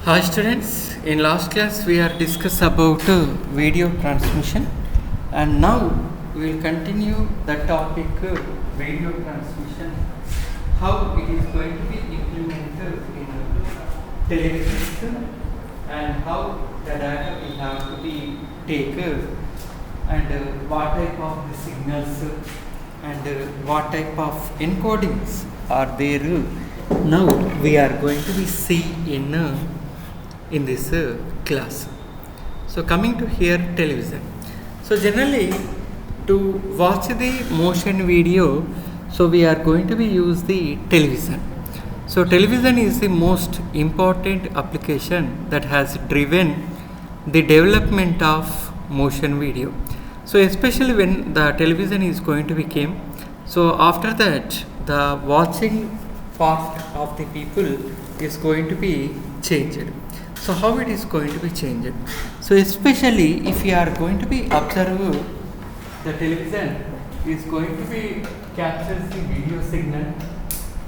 Hi students, in last class we are discussed about video transmission, and now we will continue the topic video transmission, how it is going to be implemented in television system and how the data will have to be taken and what type of the signals and what type of encodings are there. Now we are going to be see in this class. So coming to here television. So generally to watch the motion video, so we are going to be use the television. So television is the most important application that has driven the development of motion video. So especially when the television is going to be came, so after that the watching part of the people is going to be changed. So how it is going to be changed? So especially if you are going to be observe the television is going to be captures the video signal,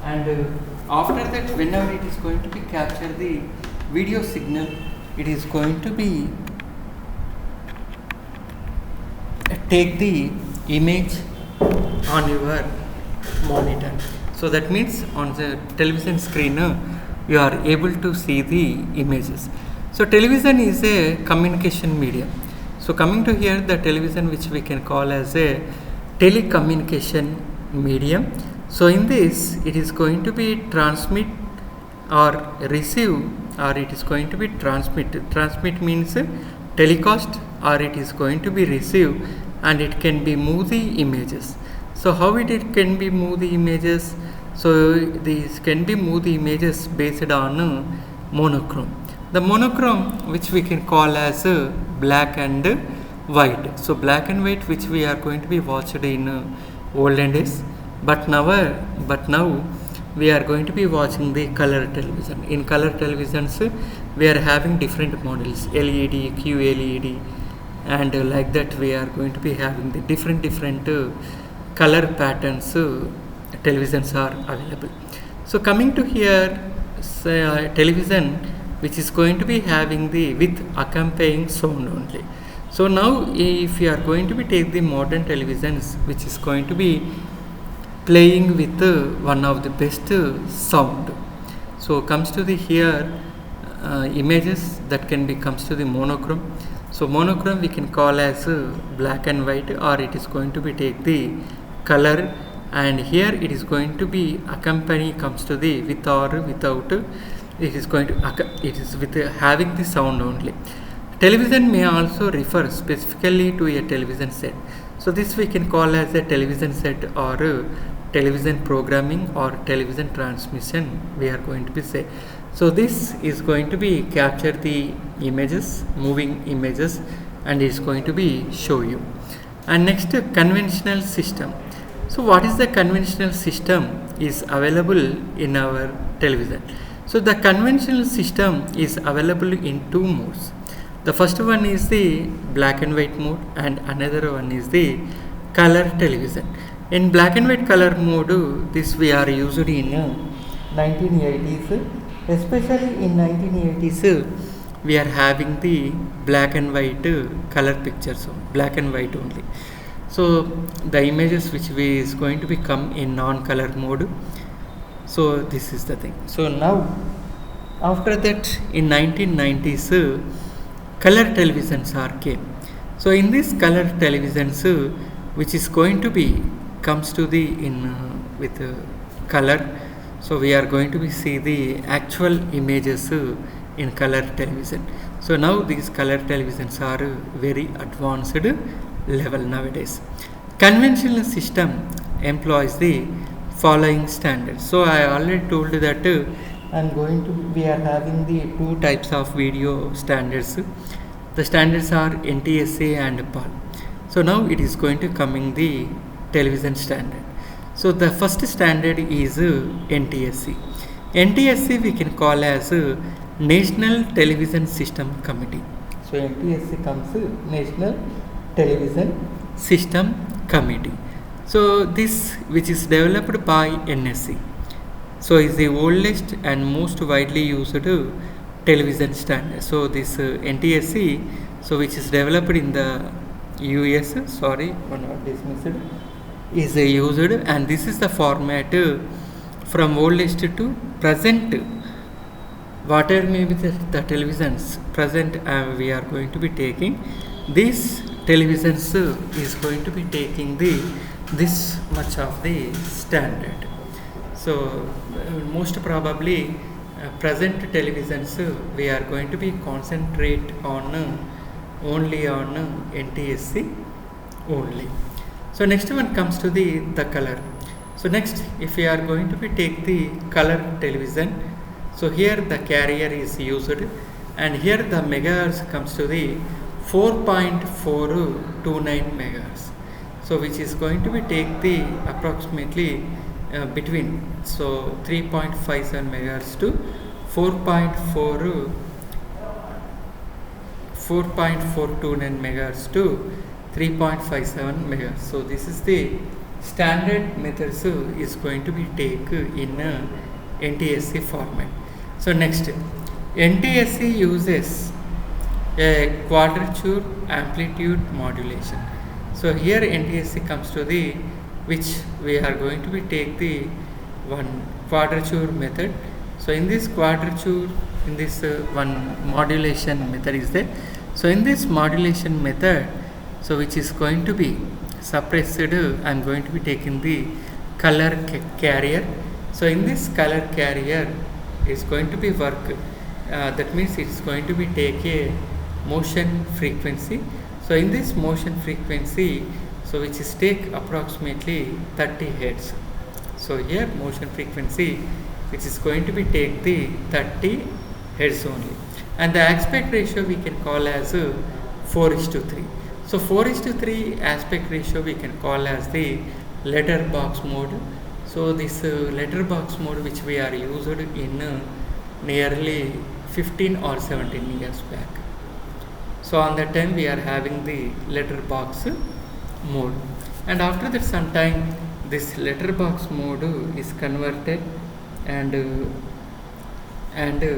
and after that whenever it is going to be capture the video signal, it is going to be take the image on your monitor. So that means on the television screen you are able to see the images. So television is a communication medium. So coming to here, the television which we can call as a telecommunication medium. So in this it is going to be transmit or receive, or it is going to be transmit. Transmit means telecast, or it is going to be receive, and it can be move the images. So how it can be move the images? So these can be move the images based on monochrome. The monochrome which we can call as black and white. So black and white which we are going to be watched in olden days, but now we are going to be watching the color television. In color televisions we are having different models, LED, QLED, and like that we are going to be having the different color patterns televisions are available. So coming to here, television which is going to be having the with accompanying sound only. So now if you are going to be take the modern televisions which is going to be playing with one of the best sound. So comes to the here images that can be comes to the monochrome. So monochrome we can call as black and white, or it is going to be take the color, and here it is going to be accompany comes to the with or without, it is going to it is with having the sound only. Television may also refer specifically to a television set. So this we can call as a television set or television programming or television transmission we are going to be say. So this is going to be capture the images, moving images, and is going to be show you. And next, conventional system. So what is the conventional system is available in our television? So the conventional system is available in two modes. The first one is the black and white mode, and another one is the color television. In black and white color mode, this we are used in 1980s. Especially in 1980s, we are having the black and white color pictures, so black and white only. So the images which we is going to be come in non-color mode. So this is the thing. So now after that in 1990s, color televisions are came. So in this color televisions which is going to be comes to the in with color. So we are going to be see the actual images in color television. So now these color televisions are very advanced level nowadays. Conventional system employs the following standards. So I already told that we are having the two types of video standards. The standards are NTSA and PAL. So now it is going to coming the television standard. So the first standard is NTSC. NTSC we can call as National Television System Committee. So NTSC comes National Television System Committee. So this which is developed by NSC. So is the oldest and most widely used television standard. So this NTSC, so which is developed in the US, sorry, one word dismissed, is used, and this is the format from oldest to present. Whatever may be the televisions present, we are going to be taking these televisions is going to be taking this much of the standard. So most probably present televisions we are going to be concentrate on only on NTSC only. So next one comes to the color. So next, if we are going to be take the color television, so here the carrier is used, and here the megahertz comes to the 4.429 megahertz. So which is going to be take the approximately between, so 3.57 megahertz to 4.429 megahertz to 3.57 megahertz. So this is the standard methods is going to be take in NTSC format. So next, NTSC uses a quadrature amplitude modulation. So here NTSC comes to the which we are going to be take the one quadrature method. So in this quadrature, in this one modulation method is there. So in this modulation method, so which is going to be suppressed, I am going to be taking the color carrier. So in this color carrier is going to be work, that means it is going to be take a motion frequency. So in this motion frequency, so which is take approximately 30 hertz. So here motion frequency which is going to be take the 30 hertz only, and the aspect ratio we can call as 4:3. So 4:3 aspect ratio we can call as the letterbox mode. So this letterbox mode which we are used in nearly 15 or 17 years back. So on that time we are having the letterbox mode, and after that some time this letterbox mode is converted and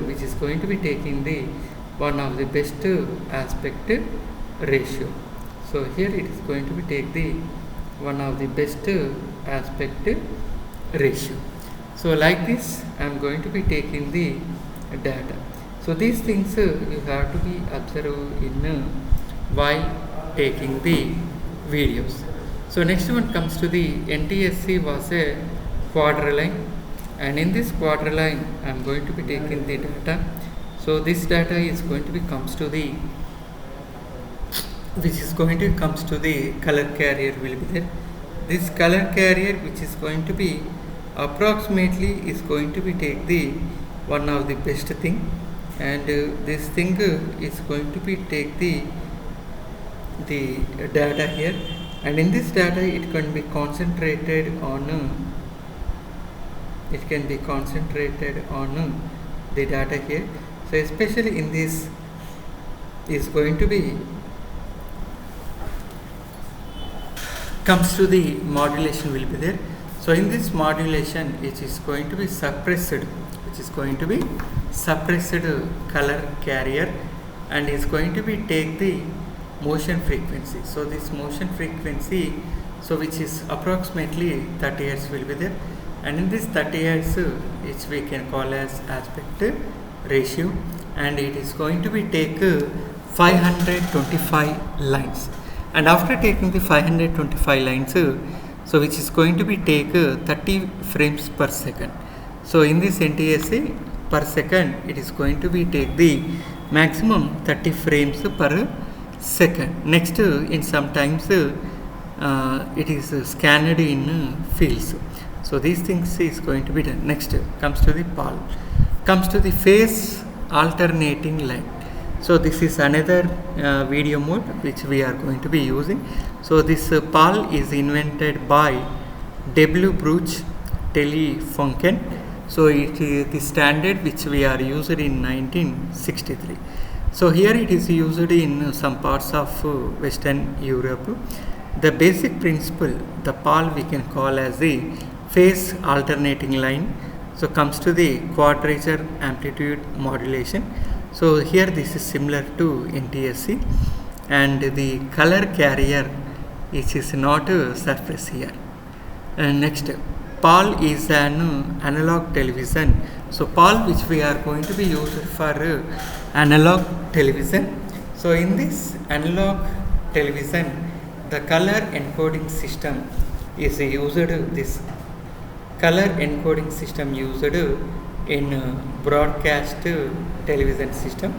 which is going to be taking the one of the best aspect ratio. So here it is going to be take the one of the best aspect ratio. So like this I am going to be taking the data. So these things you have to be observed in while taking the videos. So next one comes to the NTSC was a quadriline, and in this quadriline I am going to be taking the data. So this data is going to be comes to the which is going to comes to the color carrier will be there. This color carrier which is going to be approximately is going to be take the one of the best thing, and this thing is going to be take the data here, and in this data it can be concentrated on the data here. So especially in this is going to be comes to the modulation will be there. So in this modulation it is going to be suppressed, color carrier, and is going to be take the motion frequency. So this motion frequency, so which is approximately 30 hertz will be there, and in this 30 hertz which we can call as aspect ratio, and it is going to be take 525 lines, and after taking the 525 lines, so which is going to be take 30 frames per second. So in this NTSC per second it is going to be take the maximum 30 frames per second. Next in sometimes it is scanned in fields. So these things is going to be done. Next comes to the PAL, comes to the phase alternating line. So this is another video mode which we are going to be using. So this PAL is invented by W. Bruch Telefunken. So it is the standard which we are used in 1963. So here it is used in some parts of Western Europe. The basic principle, the PAL we can call as the phase alternating line. So comes to the quadrature amplitude modulation. So here this is similar to NTSC, and the color carrier which is not surface here. And next, PAL is an analog television. So PAL, which we are going to be used for analog television. So in this analog television, the color encoding system is used. This color encoding system used in broadcast television system.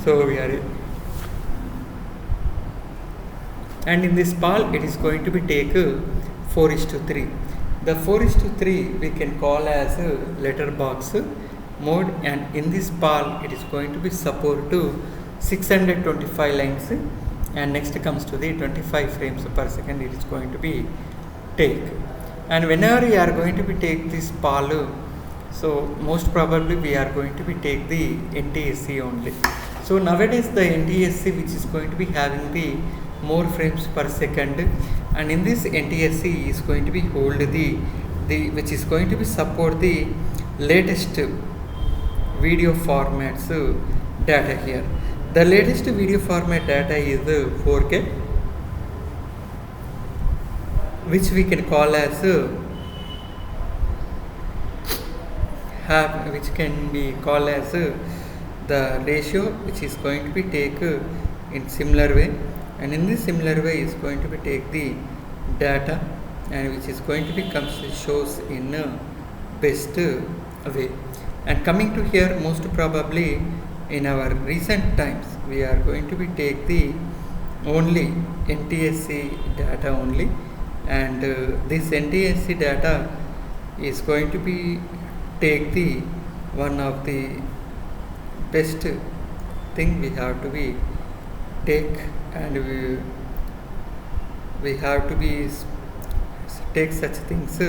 So we are, and in this PAL it is going to be take 4:3. The 4:3 we can call as a letterbox mode, and in this PAL it is going to be support to 625 lines, and next comes to the 25 frames per second it is going to be take. And whenever we are going to be take this PAL, so most probably we are going to be take the NTSC only. So nowadays the NTSC which is going to be having the more frames per second, and in this NTSC is going to be hold the which is going to be support the latest video formats data here. The latest video format data is 4K, which we can call as which can be called as the ratio, which is going to be take in similar way, and in this similar way is going to be take the data, and which is going to be shows in best way. And coming to here, most probably in our recent times we are going to be take the only NTSC data only, and this NTSC data is going to be take the one of the best thing we have to be take, and we have to be take such things,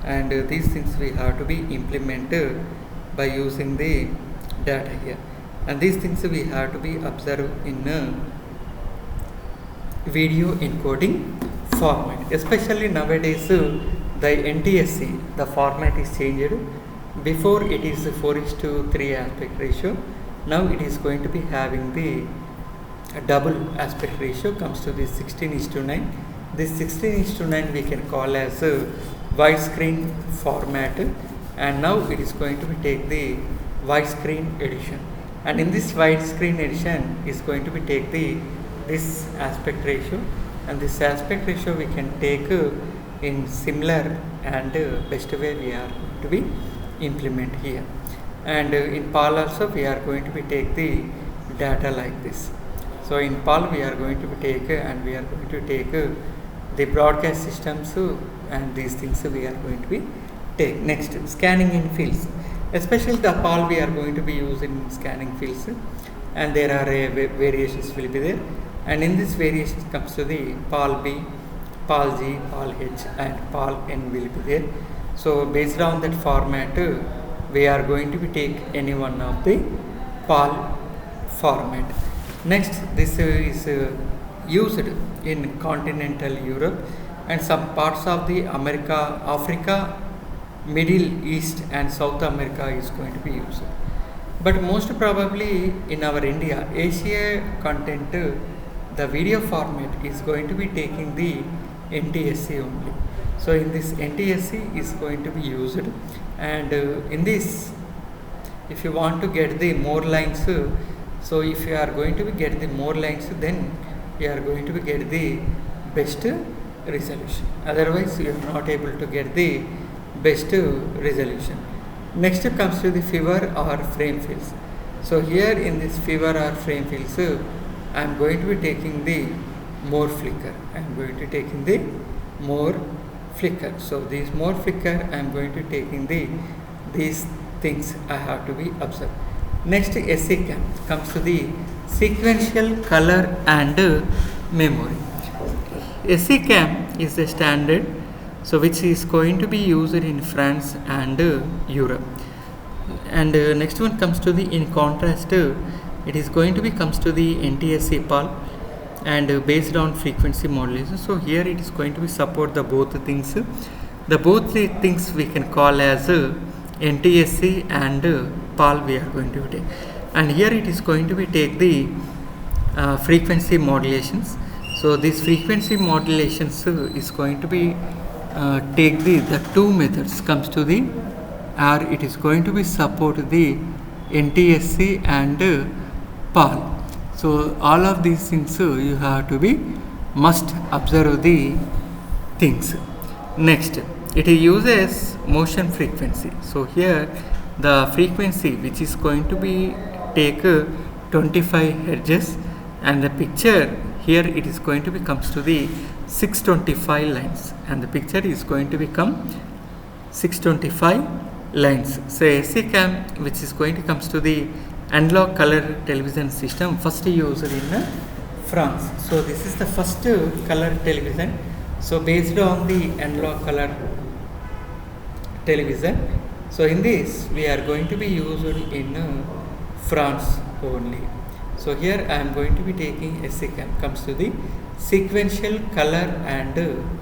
and these things we have to be implemented by using the data here, and these things we have to be observed in video encoding format. Especially nowadays the NTSC, the format is changed. Before it is 4:3 aspect ratio, now it is going to be having the double aspect ratio, comes to the 16:9. This 16:9 we can call as a widescreen format, and now it is going to be take the widescreen edition, and in this widescreen edition is going to be take the this aspect ratio, and this aspect ratio we can take in similar and best way we are going to be implement here. And in PAL also we are going to be take the data like this. So in PAL we are going to be take and we are going to take the broadcast systems, and these things we are going to be take. Next, scanning in fields. Especially the PAL we are going to be using scanning fields, and there are variations will be there, and in this variation comes to the PAL B, PAL G, PAL H and PAL N will be there. So based on that format we are going to be take any one of the PAL format. Next, this is used in continental Europe and some parts of the America, Africa, Middle East and South America is going to be used. But most probably in our India, Asia content, the video format is going to be taking the NTSC only. So in this NTSC is going to be used, and in this, if you want to get the more lines, so if you are going to be get the more lines, then you are going to be get the best resolution. Otherwise, you are not able to get the best resolution. Next comes to the fever or frame fields. So here in this fever or frame fields, I am going to be taking the more flicker. I am going to taking the more flicker. So these more flicker I am going to taking these things I have to be observed. Next, SCCAM comes to the sequential color and memory. SCCAM is the standard, so which is going to be used in France and Europe. And next one comes to the in contrast, it is going to be comes to the NTSC PAL and based on frequency modulation. So here it is going to be support the both things. The both things we can call as NTSC and PAL we are going to take. and here it is going to be take the frequency modulations. So this frequency modulations is going to be take the two methods comes to the, or it is going to be support the NTSC and PAL. So all of these things you have to be must observe the things. Next, it uses motion frequency. So here the frequency which is going to be take 25 hertz, and the picture here it is going to be comes to the 625 lines, and the picture is going to become 625 lines. So SCAM, which is going to comes to the analog color television system, first used in France. So this is the first color television. So based on the analog color television. So in this we are going to be used in France only. So here I am going to be taking SCAM, comes to the sequential color and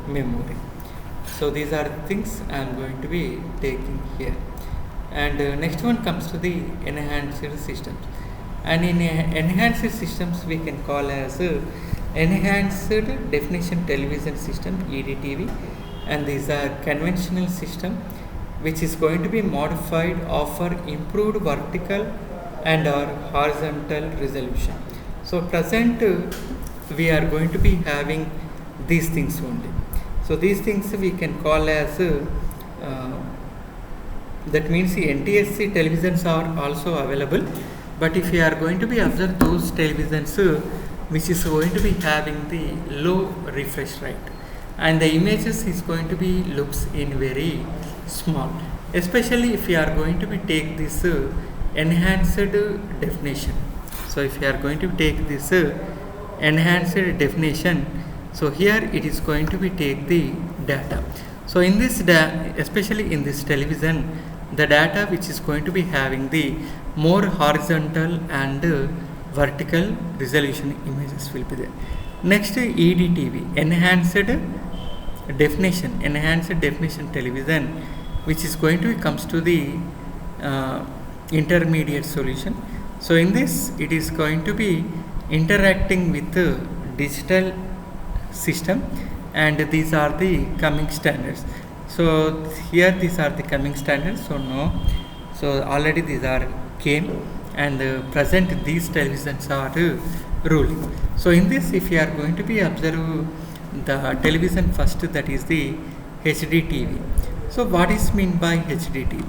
memory. So these are the things I am going to be taking here. And next one comes to the enhanced systems. And in enhanced systems we can call as enhanced definition television system, EDTV, and these are conventional system which is going to be modified, offer improved vertical and or horizontal resolution. So present we are going to be having these things only. So these things we can call as that means the NTSC televisions are also available, but if you are going to be observe those televisions which is going to be having the low refresh rate, and the images is going to be looks in very small, especially if you are going to be take this enhanced definition. So if you are going to take this enhanced definition, so here it is going to be take the data. So in this especially in this television, the data which is going to be having the more horizontal and vertical resolution images will be there. Next, EDTV, enhanced definition television, which is going to be comes to the intermediate solution. So in this it is going to be interacting with the digital system, and these are the coming standards. So here these are the coming standards. So no, so already these are came, and present these televisions are ruling. So in this, if you are going to be observe the television first, that is the HD TV. So what is mean by HD TV?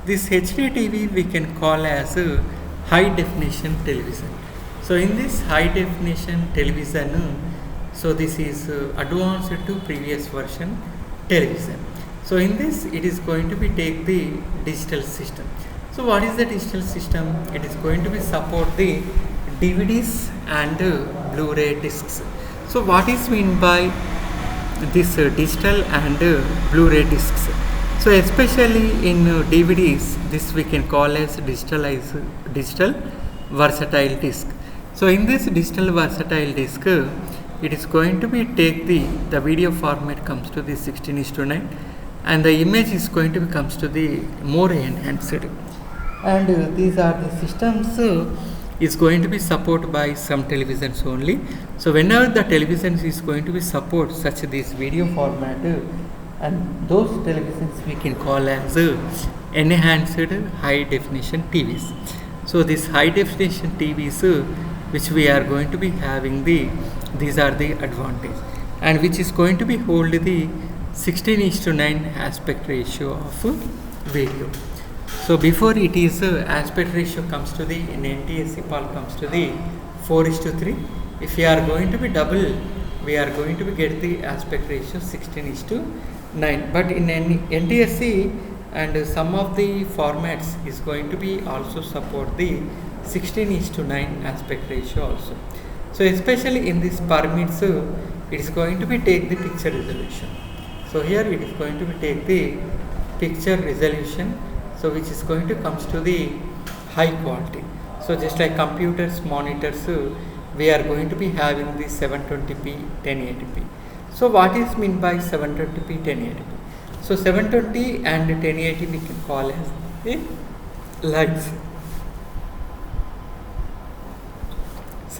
This HD TV we can call as a high definition television. So in this high definition television, so this is advanced to previous version television. So in this it is going to be take the digital system. So what is the digital system? It is going to be support the DVDs and Blu-ray discs. So what is mean by this digital and Blu-ray discs? So especially in DVDs, this we can call as digital versatile disc. So in this digital versatile disc, it is going to be take the video format comes to the 16:9, and the image is going to be comes to the more enhanced. And these are the systems is going to be supported by some televisions only. So whenever the television is going to be support such this video format, and those televisions we can call as enhanced high definition TVs. So this high definition TVs which we are going to be having these are the advantage, and which is going to be hold the 16:9 aspect ratio of video. So before it is aspect ratio comes to the in NTSC PAL comes to the 4:3. If we are going to be double, we are going to be get the aspect ratio 16:9. But in NTSC and some of the formats is going to be also support the 16:9 aspect ratio also. So especially in this permits, it is going to be take the picture resolution. So here it is going to be take the picture resolution, so which is going to comes to the high quality. So just like computers, monitors, we are going to be having the 720p 1080p. So what is mean by 720p 1080p? So 720 and 1080 we can call as the lights.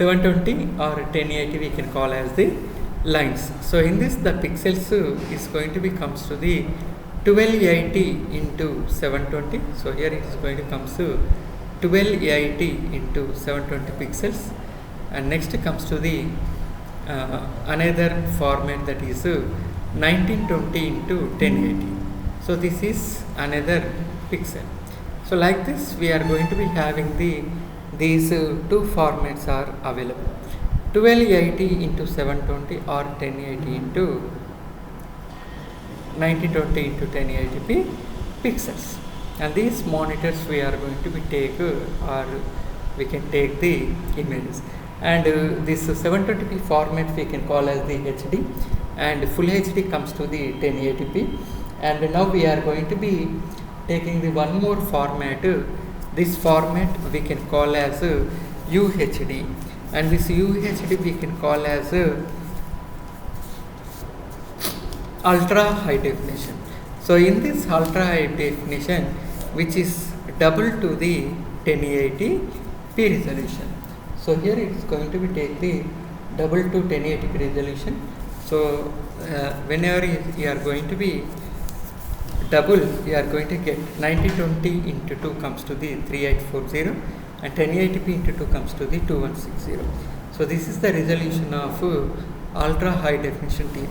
720 or 1080 we can call as the lines. So in this the pixels is going to be comes to the 1280 into 720. So here it is going to comes to 1280 into 720 pixels, and next comes to the another format, that is 1920 into 1080. So this is another pixel. So like this we are going to be having these two formats are available, 1280 into 720 or 1080 into 1920 into 1080p pixels. And these monitors we are going to be take or we can take the images, and this 720p format we can call as the HD, and full HD comes to the 1080p. And now we are going to be taking the one more format. This format we can call as UHD, and this UHD we can call as ultra high definition. So in this ultra high definition, which is double to the 1080p resolution. So here it is going to be take the double to 1080p resolution. So whenever you are going to be double, you are going to get 1920 into 2 comes to the 3840, and 1080p into 2 comes to the 2160. So this is the resolution of ultra high definition TV.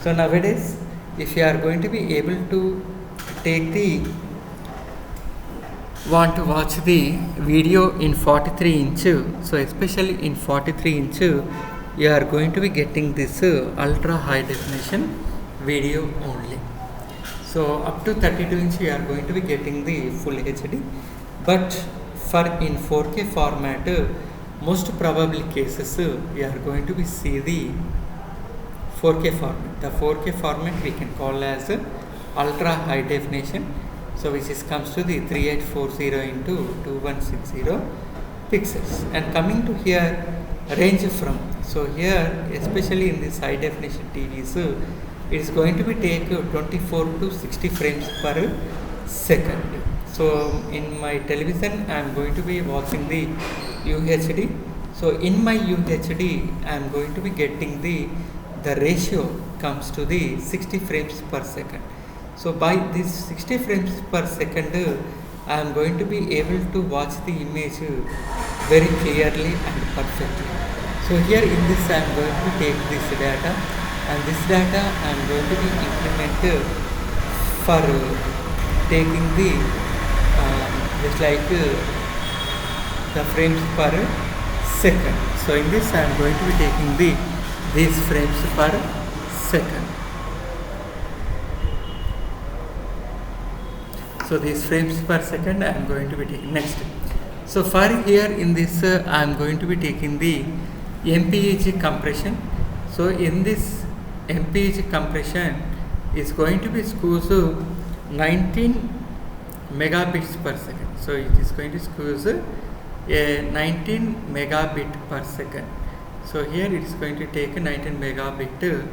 So nowadays, if you are going to be able to take the want to watch the video in 43 inch, so especially in 43 inch you are going to be getting this ultra high definition video only. So up to 32 inch you are going to be getting the full HD, but for in 4K format, most probably cases you are going to be see the 4K format. The 4K format we can call as ultra high definition, so which is comes to the 3840 into 2160 pixels. And coming to here, range from, so here especially in this high definition TVs, it is going to be take 24 to 60 frames per second. So in my television I am going to be watching the UHD. So in my UHD I am going to be getting the ratio comes to the 60 frames per second. So by this 60 frames per second, I am going to be able to watch the image very clearly and perfectly. So here in this I am going to take this data, and this data I am going to be implemented for taking the just like the frames per second. So in this I am going to be taking these frames per second. So these frames per second I am going to be taking next. So for here in this I am going to be taking the MPEG compression. So in this MPEG compression is going to be squeeze 19 megabits per second. So it is going to squeeze 19 megabit per second. So here it is going to take a 19 megabit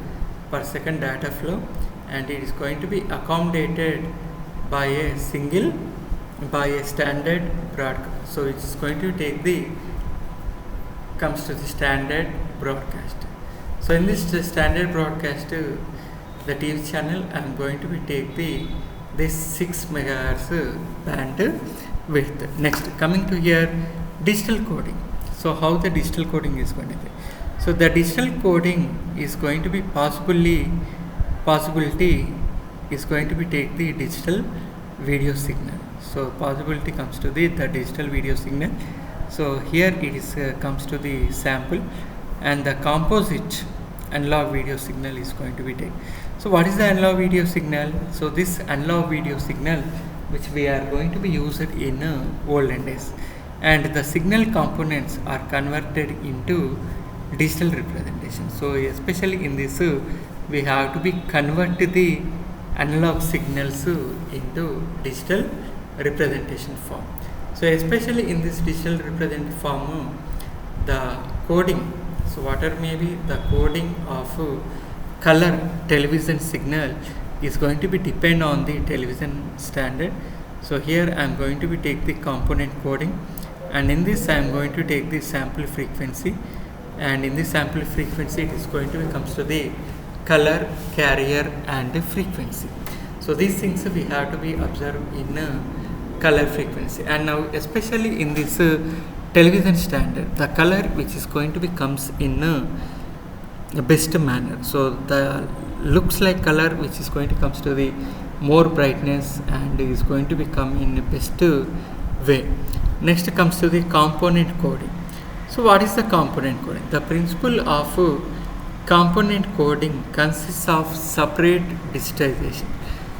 per second data flow, and it is going to be accommodated by a standard broadcast. So it is going to take comes to the standard broadcast. So in this standard broadcast, the TV channel I am going to be take this 6 megahertz band width. Next, coming to here, digital coding. So how the digital coding is going to be? So the digital coding is going to be possibility is going to be take the digital video signal. So possibility comes to the digital video signal. So here it is comes to the sample, and the composite analog video signal is going to be taken. So what is the analog video signal? So this analog video signal which we are going to be used in olden days, and the signal components are converted into digital representation. So especially in this we have to be convert the analog signals into digital representation form. So especially in this digital representation form, the coding, so whatever may be the coding of color television signal is going to be depend on the television standard. So here I am going to be take the component coding, and in this I am going to take the sample frequency, and in this sample frequency it is going to be comes to the color, carrier and the frequency. So these things we have to be observed in color frequency. And now especially in this television standard, the color which is going to be comes in the best manner. So the looks like color which is going to comes to the more brightness and is going to become in the best way. Next comes to the component coding. So what is the component coding? The principle of component coding consists of separate digitization.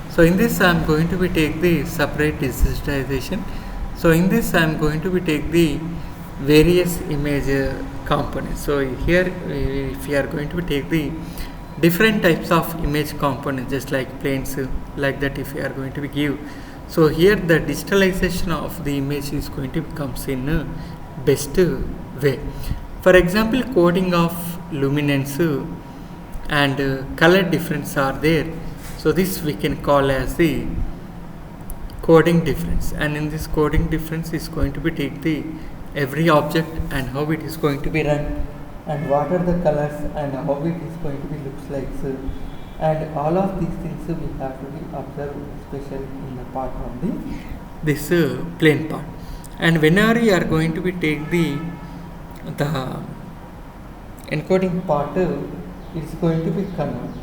So in this I am going to be take the separate digitization. So in this I am going to be take the various image components. So here if we are going to take the different types of image components, just like planes like that, if we are going to be give, so here the digitalization of the image is going to comes in best way. For example, coding of luminance and color difference are there. So this we can call as the coding difference, and in this coding difference is going to be take the every object and how it is going to be run and what are the colors and how it is going to be looks like, and all of these things we have to be observed, especially in the part of the this plane part. And whenever you are going to be take the encoding part, it is going to be convert.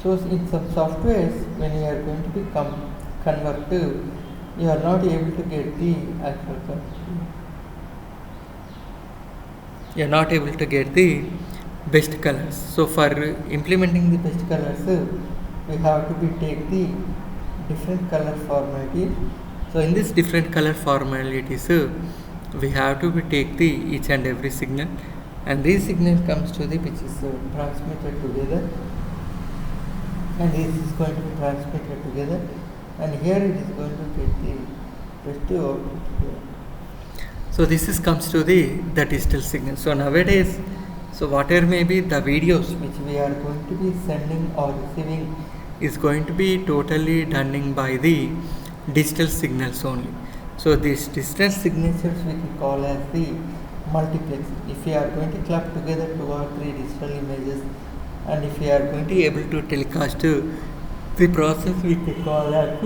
So in some softwares, when you are going to be convert, you are not able to get the actual, you are not able to get the best colors. So for implementing the best colors, we have to be take the different color formality. So in this different color formalities, we have to be take the each and every signal, and this signal comes to the which is transmitted together, and this is going to be transmitted together, and here it is going to get the best output here. So this is comes to the digital signal. So nowadays, so whatever may be the videos which we are going to be sending or receiving is going to be totally done by the digital signals only. So these digital signatures we can call as the multiplex. If we are going to club together 2 or 3 digital images, and if we are going to be able to telecast the process, we can call as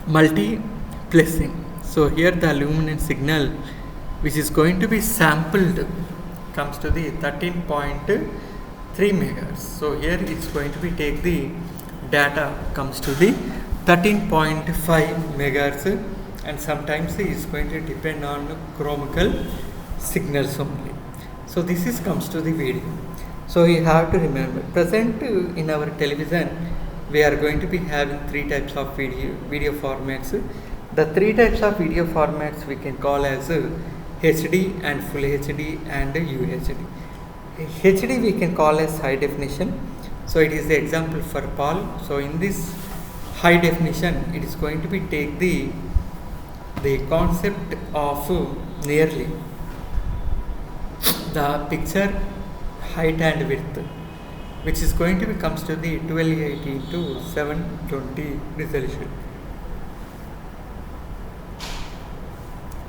multiplexing. So here the luminance signal which is going to be sampled comes to the 13.3 megahertz. So here it's going to be take the data comes to the 13.5 megahertz, and sometimes it's going to depend on chromical signals only. So this is comes to the video. So you have to remember, present in our television we are going to be having 3 types of video formats. The 3 types of video formats we can call as HD and Full HD and UHD. HD we can call as high definition. So it is the example for Paul. So in this high definition, it is going to be take the concept of nearly the picture height and width, which is going to be comes to the 1280 to 720 resolution.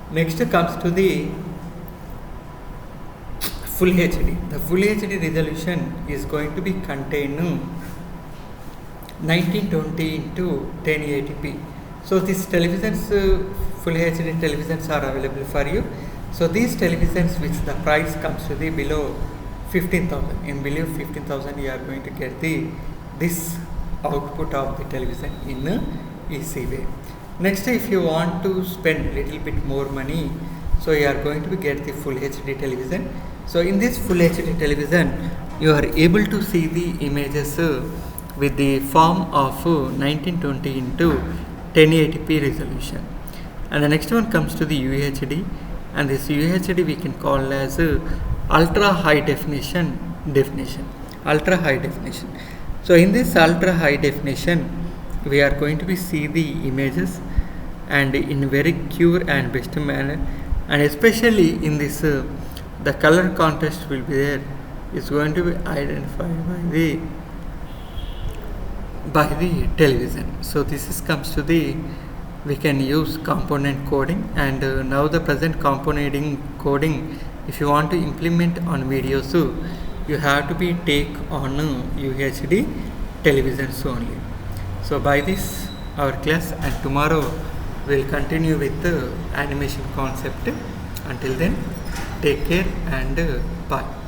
Next comes to the Full HD. The Full HD resolution is going to be contain 1920 into 1080p. So these televisions, Full HD televisions are available for you. So these televisions which the price comes to the below 15,000. In below 15,000 you are going to get this output of the television in a easy way. Next, if you want to spend little bit more money, so you are going to get the Full HD television. So in this Full HD television, you are able to see the images with the form of 1920 into 1080p resolution. And the next one comes to the UHD, and this UHD we can call as ultra high definition. Ultra high definition. So in this ultra high definition, we are going to be see the images and in very pure and best manner, and especially in this the color contrast will be there. It's going to be identified by the television. So this is comes to the we can use component coding, and now the present component coding if you want to implement on videos, you have to be take on UHD televisions only. So by this our class, and tomorrow we'll continue with the animation concept. Until then, take care and bye.